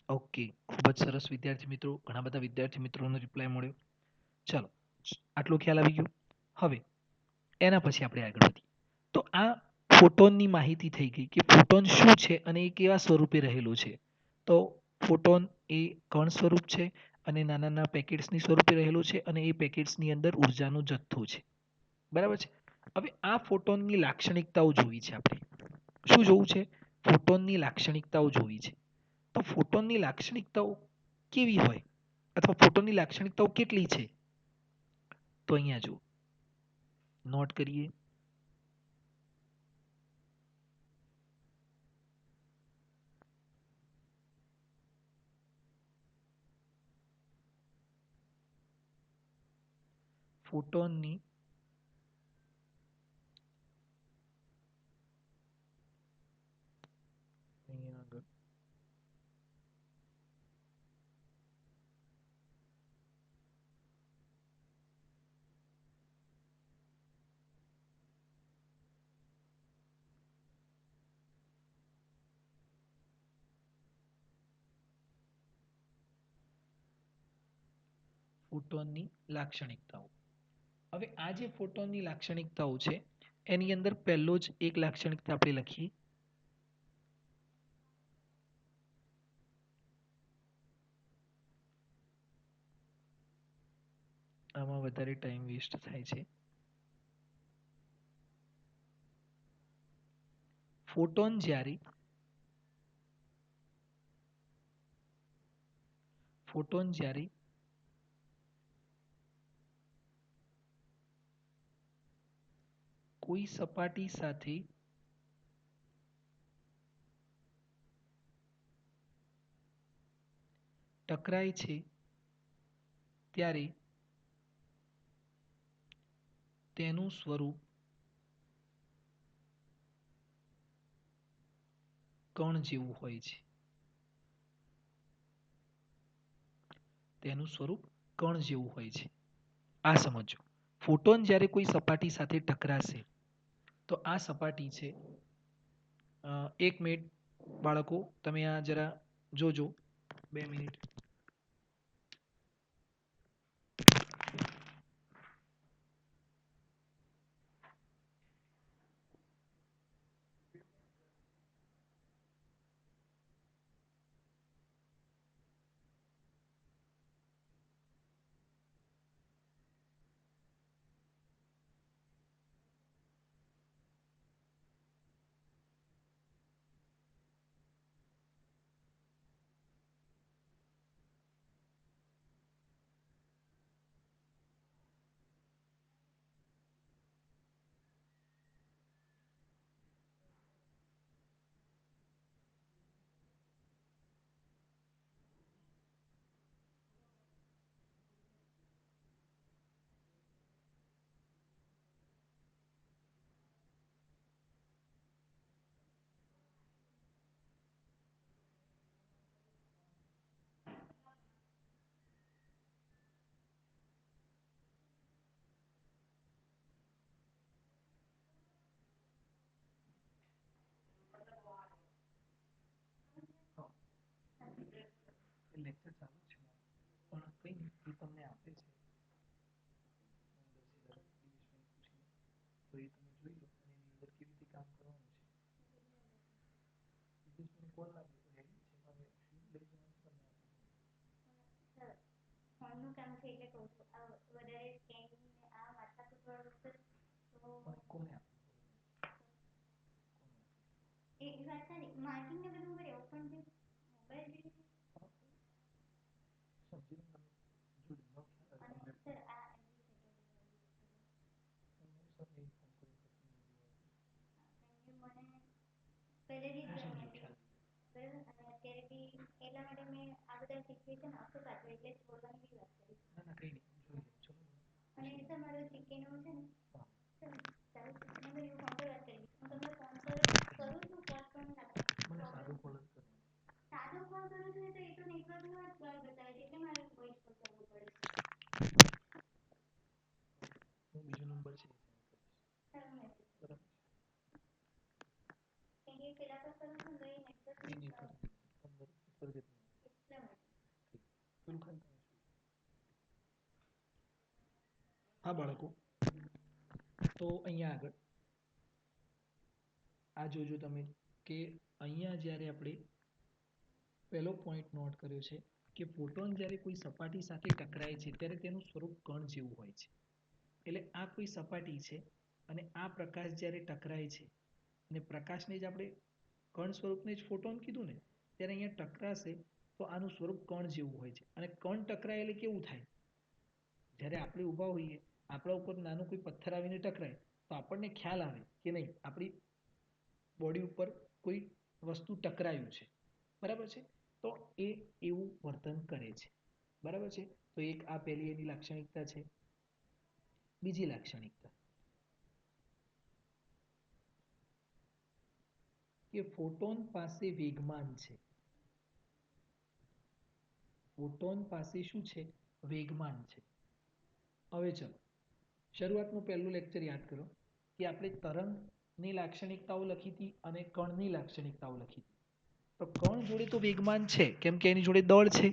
ઓકે, ખૂબ જ સરસ વિદ્યાર્થી મિત્રો, ઘણા બધા વિદ્યાર્થી મિત્રોનો રિપ્લાય મળ્યો. ચલો, આટલો ખ્યાલ આવી ગયો. હવે એના પછી આપણે આગળ વધીએ. તો આ ફોટોનની માહિતી થઈ ગઈ કે ફોટોન શું છે અને એ કેવા સ્વરૂપે રહેલું છે. તો ફોટોન એ કણ સ્વરૂપ છે અને નાના નાના પેકેટ્સની સ્વરૂપે રહેલું છે અને એ પેકેટ્સની અંદર ઉર્જાનો જથ્થો છે. બરાબર છે? હવે આ ફોટોનની લાક્ષણિકતાઓ જોવી છે આપણે. શું જોવું છે? ફોટોનની લાક્ષણિકતાઓ જોવી છે. તો ફોટોનની લાક્ષણિકતાઓ કેવી હોય અથવા ફોટોનની લાક્ષણિકતાઓ કેટલી છે? તો અહીંયા જુઓ, નોટ કરીએ. ફોટોનની અહીંયા આગળ ફોટોનની લાક્ષણિકતાઓ. હવે આ જે ફોટોનની લાક્ષણિકતાઓ છે એની અંદર પહેલો જ એક લાક્ષણિકતા આપણે લખીએ. આમાં વધારે ટાઈમ વેસ્ટ થાય છે. ફોટોન જ્યારે કોઈ સપાટી સાથે ટકરાય છે ત્યારે તેનું સ્વરૂપ કણ જેવું હોય છે. તેનું સ્વરૂપ કણ જેવું હોય છે. આ સમજો. ફોટોન જ્યારે કોઈ સપાટી સાથે ટકરાશે તો આ સપાટી છે. એક મિનિટ બાળકો, તમે આ જરા જોજો. 2 મિનિટ. લેક્ચર ચાલુ છે પણ કઈ નહીં, એ તમને આપે છે તો એ તમે જોઈ લો અને એની અંદર કેવી રીતે કામ કરવાનું છે. દિનેશભાઈને કોલ લાગ્યો તો રેડી છે, પણ શું લઈ જવાનું તમને આપે. ફોનનું કામ છે એટલે કહું છું, આ વધારે સ્કેનિંગ ને આ માથાકૂટ વાળું છે તો કોને આપે? એ વાત સારી, માર્કિંગ ને બધું કરે પણ જે મોબાઈલ સમજી લો તમે અને સર આ પહેલેથી જ બરાબર. અને અત્યારે બી એટલા માટે મેં આ બધા શીખવી છે ને આખું પાછું એટલે જ બોલવાની બી વાત કરી. ના ના કઈ નહીં, જોઈ લો ચલો. અને તમારો જીકેનું છે ને ચાલુ નંબર એવું ફોન પર વાત કરી હું તમને ફોન પર કરું છું કોલ પણ મને સાદો કોલ જ કરો. સાદો કોલ કરું છું તો એ તો નેટવર્કનો જ વાર બતાવે છે એટલે મારે વોઇસ કોલ કરવો પડે છે. હું બીજો નંબર છે બરાબર. કેમ કે પેલા પર કરું છું તો એ નેટવર્ક નહીં પર જતું એટલા માટે પેલું ખાલી. હા બાળકો, તો અહીંયા આગળ આ જોજો તમે કે અહીંયા જ્યારે આપણે પહેલો પોઈન્ટ નોટ કર્યો છે કે ફોટોન જ્યારે કોઈ સપાટી સાથે ટકરાય છે ત્યારે તેનું સ્વરૂપ કણ જેવું હોય છે. એટલે આ કોઈ સપાટી છે અને આ પ્રકાશ જ્યારે ટકરાય છે અને પ્રકાશને જ આપણે કણ સ્વરૂપને જ ફોટોન કીધું ને, ત્યારે અહીંયા ટકરાશે તો આનું સ્વરૂપ કણ જેવું હોય છે. અને કણ ટકરાય એટલે કેવું થાય? જ્યારે આપણે ઊભા હોઈએ, આપણા ઉપર નાનું કોઈ પથ્થર આવીને ટકરાય તો આપણને ખ્યાલ આવે કે નહીં આપણી બોડી ઉપર કોઈ વસ્તુ ટકરાયું છે. બરાબર છે? તો એ એવું વર્તન કરે છે. બરાબર છે? તો એક આ પહેલી એની લાક્ષણિકતા છે. બીજી લાક્ષણિકતા કે ફોટોન પાસે વેગમાન છે. ફોટોન પાસે શું છે? વેગમાન છે. હવે ચલો શરૂઆતનું પહેલું લેક્ચર યાદ કરો કે આપણે તરંગની લાક્ષણિકતાઓ લખી હતી અને કણની લાક્ષણિકતાઓ લખી હતી. તો કણ જોડે તો વેગમાન છે કેમ કે એની જોડે દળ છે.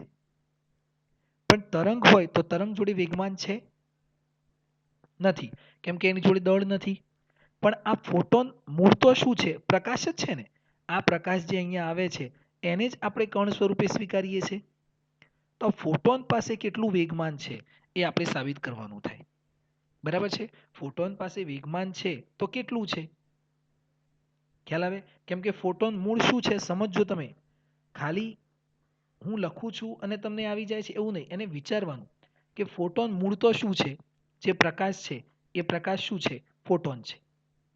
પણ તરંગ હોય તો તરંગ જોડે વેગમાન છે નથી કેમ કે એની જોડે દળ નથી. પણ આ ફોટોન મૂળ તો શું છે? પ્રકાશ જ છે ને. આ પ્રકાશ જે અહીંયા આવે છે એને જ આપણે કણ સ્વરૂપે સ્વીકારીએ છીએ. તો ફોટોન પાસે કેટલું વેગમાન છે એ આપણે સાબિત કરવાનું થાય. બરાબર છે? ફોટોન પાસે વેગમાન છે તો કેટલું છે? ખ્યાલ આવે? કેમ કે ફોટોન મૂળ શું છે સમજજો તમે. ખાલી હું લખું છું અને તમને આવી જાય છે એવું નહીં. એને વિચારવાનું કે ફોટોન મૂળ તો શું છે? જે પ્રકાશ છે એ પ્રકાશ શું છે? ફોટોન છે.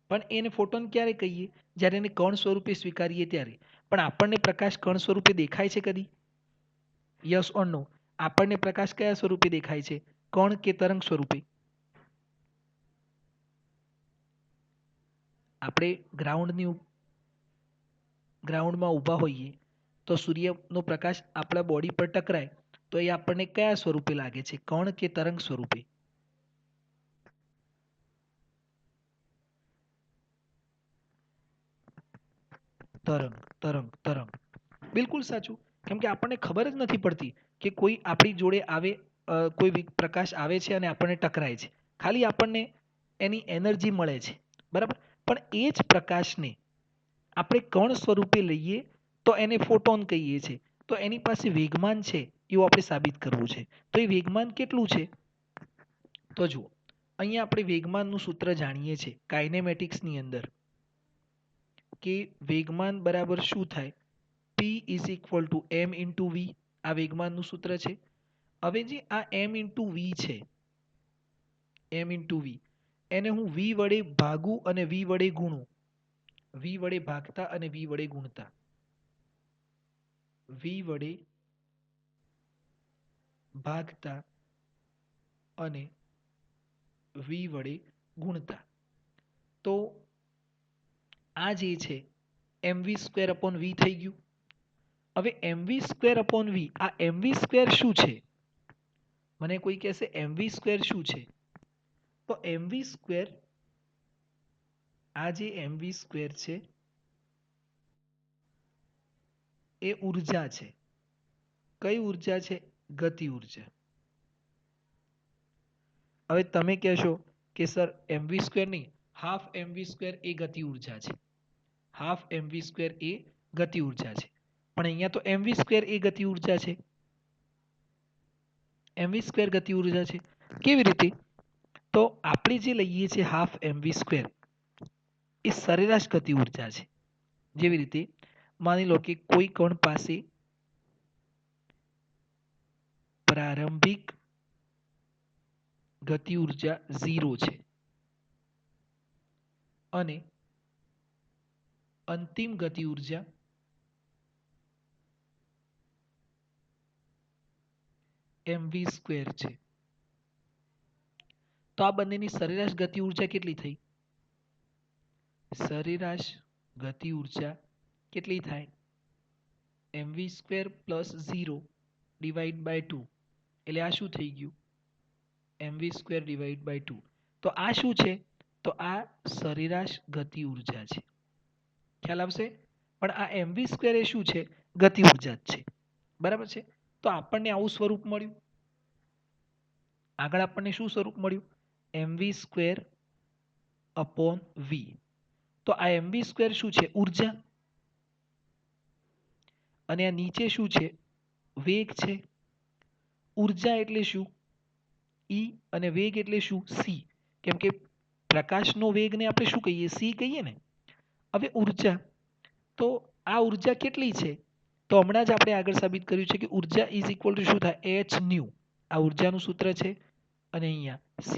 પણ એને ફોટોન ક્યારે કહીએ? જ્યારે એને કણ સ્વરૂપે સ્વીકારીએ ત્યારે. પણ આપણને પ્રકાશ કણ સ્વરૂપે દેખાય છે કદી? યસ ઓર નો? આપણને પ્રકાશ કયા સ્વરૂપે દેખાય છે? કણ કે તરંગ સ્વરૂપે? આપણે ગ્રાઉન્ડમાં ઊભા હોઈએ તો સૂર્યનો પ્રકાશ આપણા બોડી પર ટકરાય તો એ આપણને કયા સ્વરૂપે લાગે છે? કણ કે તરંગ સ્વરૂપે? તરંગ, તરંગ, તરંગ. બિલકુલ સાચું. કેમ કે આપણને ખબર જ નથી પડતી કે કોઈ આપણી જોડે આવે, કોઈ પ્રકાશ આવે છે અને આપણને ટકરાય છે. ખાલી આપણને એની એનર્જી મળે છે. બરાબર? પણ એ જ પ્રકાશને આપણે કણ સ્વરૂપે લઈએ તો એને ફોટોન કહીએ છીએ. તો એની પાસે વેગમાન છે એવું આપણે સાબિત કરવું છે. તો એ વેગમાન કેટલું છે? તો જુઓ, અહીંયા આપણે વેગમાનનું સૂત્ર જાણીએ છીએ કાઇનેમેટિક્સની અંદર કે વેગમાન બરાબર શું થાય? P is equal to M into V. આ વેગમાનનું સૂત્ર છે. હવે જે આ એમ ઇન્ટુ વી છે, એમ ઇન્ટુ વી, એને હું વી વડે ભાગું અને વી વડે ગુણું, વી વડે ભાગતા અને વી વડે ગુણતા, વી વડે ભાગતા અને વી વડે ગુણતા, તો આ જે છે એમ વી સ્ક્વેર અપોન વી થઈ ગયું. હવે એમ વી સ્ક્વેર અપોન વી, આ એમ વી સ્ક્વેર શું છે? મને કોઈ કહેશે એમ વી સ્ક્વેર શું છે? તો એમ વી સ્ક્વેર, આ જે એમ વી સ્ક્વેર છે એ ઉર્જા છે. કઈ ઉર્જા છે? ગતિ ઉર્જા. હવે તમે કહેશો કે સર એમ વી સ્ક્વેર નહીં, હાફ એમ વી સ્ક્વેર એ ગતિ ઉર્જા છે. હાફ એમ વી સ્ક્વેર એ ગતિ ઉર્જા છે. પણ અહીંયા તો એમ વી સ્ક્વેર એ ગતિ ઉર્જા છે. એમ વી સ્ક્વેર ગતિ ઉર્જા છે. કેવી રીતે? તો આપણે જે લઈએ છીએ હાફ એમ વી સ્ક્વેર એ સરેરાશ ગતિ ઉર્જા છે. જેવી રીતે માની લો કે કોઈ કણ પાસે પ્રારંભિક ગતિ ઉર્જા 0 છે અને અંતિમ ગતિ ઉર્જા એમ વી સ્ક્વેર છે. તો આ બંનેની સરેરાશ ગતિ ઉર્જા કેટલી થઈ? સરેરાશ ગતિ ઉર્જા કેટલી થાય? એમ વી સ્ક્વેર પ્લસ 0 ડિવાઈડ બાય 2, એટલે આ શું થઈ ગયું? એમ વી સ્ક્વેર ડિવાઈડ બાય 2. તો આ શું છે? તો આ સરેરાશ ગતિ ઉર્જા છે. ખ્યાલ આવશે? પણ આ એમ વી સ્ક્વેર એ શું છે? ગતિ ઉર્જા જ છે. બરાબર છે? તો આપણને આવું સ્વરૂપ મળ્યું. આગળ આપણને શું સ્વરૂપ મળ્યું? એમ વી સ્ક્વેર અપોન વી. તો આ એમ વી સ્ક્વેર શું છે? ઉર્જા. અને આ નીચે શું છે? વેગ છે. ઉર્જા એટલે શું? E અને વેગ એટલે શું? c. કેમ કે પ્રકાશનો વેગને આપણે શું કહીએ? c કહીએ ને. હવે ઉર્જા, તો આ ઉર્જા કેટલી છે? તો હમણાં જ આપણે આગળ સાબિત કર્યું છે કે ઉર્જા ઇઝ ઇક્વલ ટુ શું થાય? H new. આ ઉર્જાનું સૂત્ર છે અને અહીંયા c.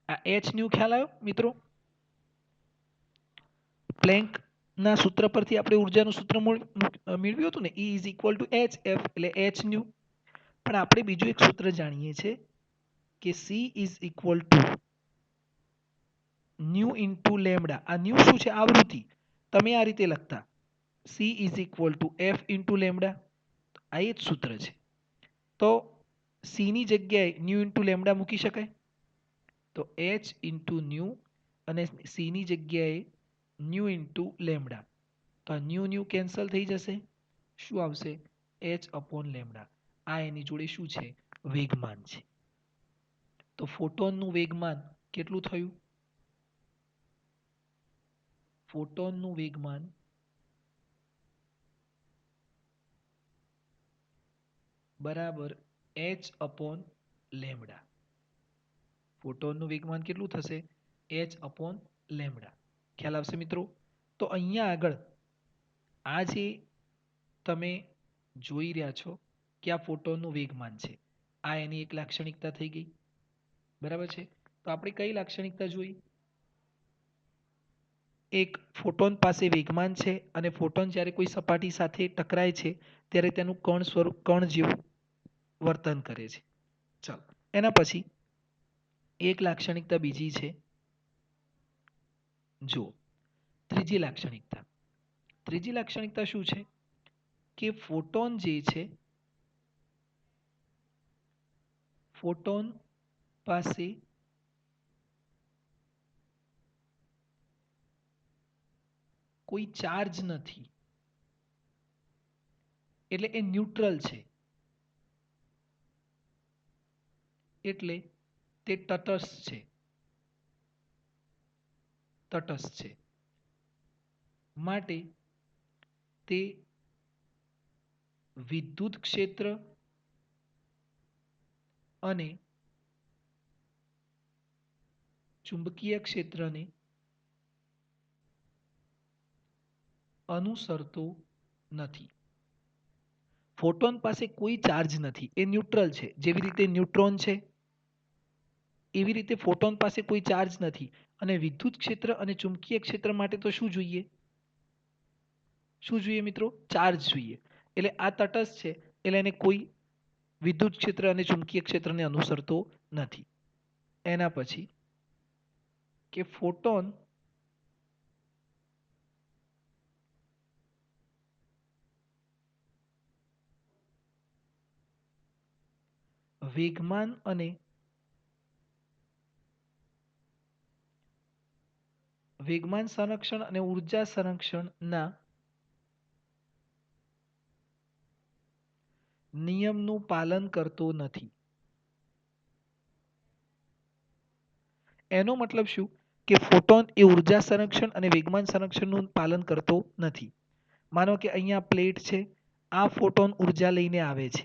આ એચ ન્યુ ખ્યાલ આવ્યો મિત્રો? પ્લેન્કના સૂત્ર પરથી આપણે ઉર્જાનું સૂત્ર મેળવ્યું હતું ને, E is equal two H F, એટલે એચ ન્યુ. પણ આપણે બીજું એક સૂત્ર જાણીએ છીએ કે C is equal two new into lambda. આ ન્યુ શું છે? આવૃત્તિ. તમે આ રીતે લખતા C is equal to f into lambda. આ એ જ સૂત્ર છે. તો C ની જગ્યાએ ન્યુ ઇન્ટુ લેમડા મૂકી શકાય. તો H ઇન્ટુ ન્યુ અને C ની જગ્યાએ ન્યુ ઇન્ટુ લેમડા. તો આ ન્યુ ન્યુ કેન્સલ થઈ જશે. શું આવશે? H upon lambda. આ એની જોડે શું છે? વેગમાન છે. તો ફોટોનનું વેગમાન કેટલું થયું? ફોટોનનું વેગમાન બરાબર h અપોન લેમડા. ફોટોનનું વેગમાન કેટલું થશે? h upon lambda. ખ્યાલ આવશે મિત્રો? તો અહીંયા આગળ આ જે તમે જોઈ રહ્યા છો કે આ ફોટોનનું વેગમાન છે, આ એની એક લાક્ષણિકતા થઈ ગઈ. બરાબર છે? તો આપણે કઈ લાક્ષણિકતા જોઈ? એક ફોટોન પાસે વેગમાન છે અને ફોટોન જ્યારે કોઈ સપાટી સાથે ટકરાય છે ત્યારે તેનું કણ સ્વરૂપ કણ જેવું વર્તન કરે છે. ચાલો એના પછી એક લાક્ષણિકતા બીજી છે, જો ત્રીજી લાક્ષણિકતા શું છે કે ફોટોન જે છે, ફોટોન પાસે કોઈ ચાર્જ નથી, એટલે એ ન્યુટ્રલ છે, એટલે તે તટસ્થ છે માટે તે વિદ્યુત ક્ષેત્ર અને ચુંબકીય ક્ષેત્રને અનુસરતો નથી. ફોટોન પાસે કોઈ ચાર્જ નથી, એ ન્યુટ્રલ છે. જેવી રીતે ન્યુટ્રોન છે એવી રીતે ફોટોન પાસે કોઈ ચાર્જ નથી, અને વિદ્યુત ક્ષેત્ર અને ચુંબકીય ક્ષેત્ર માટે તો શું જોઈએ? શું જોઈએ મિત્રો? ચાર્જ જોઈએ. એટલે આ તટસ્થ છે, એટલે એને કોઈ વિદ્યુત ક્ષેત્ર અને ચુંબકીય ક્ષેત્રને અનુસરતો નથી. એના પછી કે ફોટોન વેગમાન અને સંરક્ષણ અને ઉર્જા સંરક્ષણના નિયમનું પાલન કરતો નથી. એનો મતલબ શું કે ફોટોન એ ઉર્જા સંરક્ષણ અને વેગમાન સંરક્ષણનું પાલન કરતો નથી. માનો કે અહીંયા પ્લેટ છે, આ ફોટોન ઉર્જા લઈને આવે છે,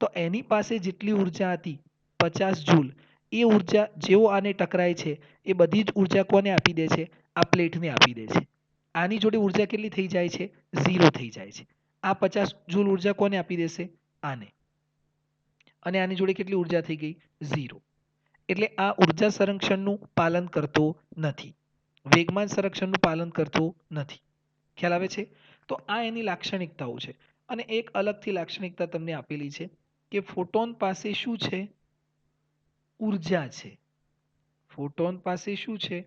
તો એની પાસે જેટલી ઉર્જા હતી 50 જૂલ, એ ઉર્જા જેવો આને ટકરાય છે એ બધી જ ઉર્જા કોને આપી દે છે? આ પ્લેટને આપી દે છે. આની જોડે ઉર્જા કેટલી થઈ જાય છે? 0 થઈ જાય છે. આ 50 જૂલ ઉર્જા કોને આપી દેશે? આને. અને આની જોડે કેટલી ઉર્જા થઈ ગઈ? 0. એટલે આ ઉર્જા સંરક્ષણનું પાલન કરતો નથી, વેગમાન સંરક્ષણનું પાલન કરતો નથી. ખ્યાલ આવે છે? તો આ એની લાક્ષણિકતાઓ છે. અને એક અલગથી લાક્ષણિકતા તમને આપેલી છે કે ફોટોન પાસે શું છે? ઉર્જા છે. ફોટોન પાસે શું છે?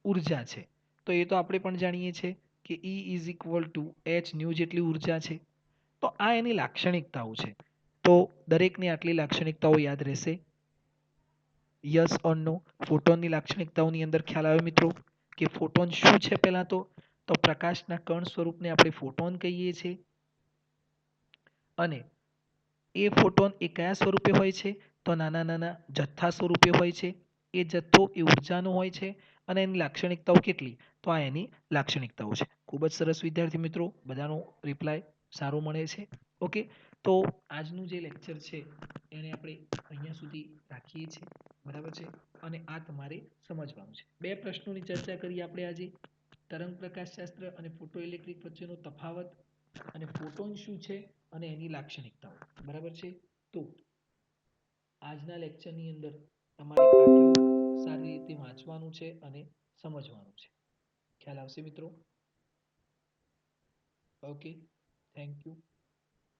ઉર્જા છે. તો એ તો આપણે પણ જાણીએ છીએ કે E is equal two H new જેટલી ઉર્જા છે. તો આ એની લાક્ષણિકતાઓ છે. તો દરેકની આટલી લાક્ષણિકતાઓ યાદ રહેશે. યસ ઓર નો? ફોટોનની લાક્ષણિકતાઓની અંદર ખ્યાલ આવ્યો મિત્રો કે ફોટોન શું છે? પહેલા તો પ્રકાશના કણ સ્વરૂપને આપણે ફોટોન કહીએ છીએ. અને એ ફોટોન એ કયા સ્વરૂપે હોય છે? તો નાના નાના જથ્થા સ્વરૂપે હોય છે. એ જથ્થો એ ઉર્જાનો હોય છે. અને એની લાક્ષણિકતાઓ કેટલી? તો આ એની લાક્ષણિકતાઓ છે. ખૂબ જ સરસ વિદ્યાર્થી મિત્રો, બધાનો રિપ્લાય સારો મળે છે. ઓકે, તો આજનું જે લેક્ચર છે એને આપણે અહીંયા સુધી રાખીએ છીએ. બરાબર છે? અને આ તમારે સમજવાનું છે. 2 પ્રશ્નોની ચર્ચા કરી આપણે આજે. તરંગ પ્રકાશશાસ્ત્ર અને ફોટોઇલેક્ટ્રિક વચ્ચેનો તફાવત, અને ફોટોન શું છે અને એની લાક્ષણિકતાઓ. બરાબર છે? તો આજના લેક્ચરની અંદર તમારે આટલું સારી રીતે વાંચવાનું છે અને સમજવાનું છે. ખ્યાલ આવશે મિત્રો? Okay, thank you.